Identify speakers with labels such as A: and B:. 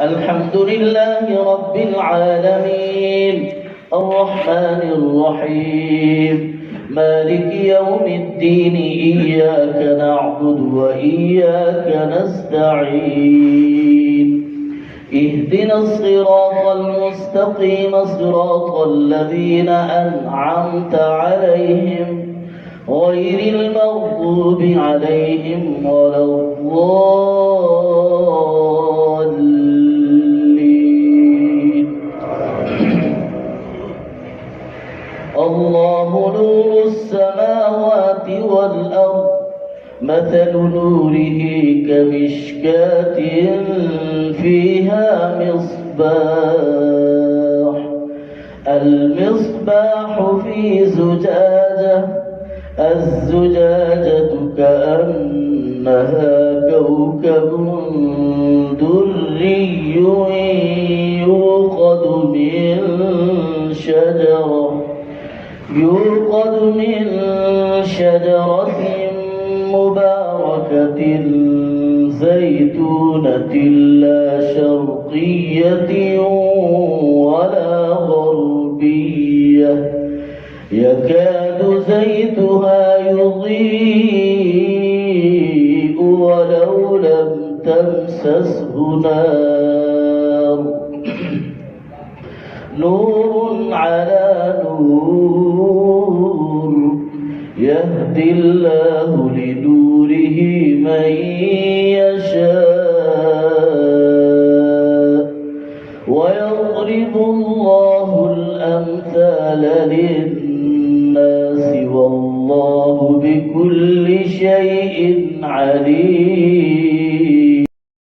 A: الحمد لله رب العالمين الرحمن الرحيم مالك يوم الدين إياك نعبد وإياك نستعين اهدنا الصراط المستقيم صراط الذين أنعمت عليهم غير المغضوب عليهم ولا الضالين. الله نور السماوات والأرض مثل نوره كمشكاة فيها مصباح المصباح في زجاجة الزجاجة كأنها كوكب دري يوقد من شجرة مباركة زيتونة لا شرقية ولا غربية يكاد زيتها يضيء ولو لم تمسسه نار نور على نور يهدي الله لنوره من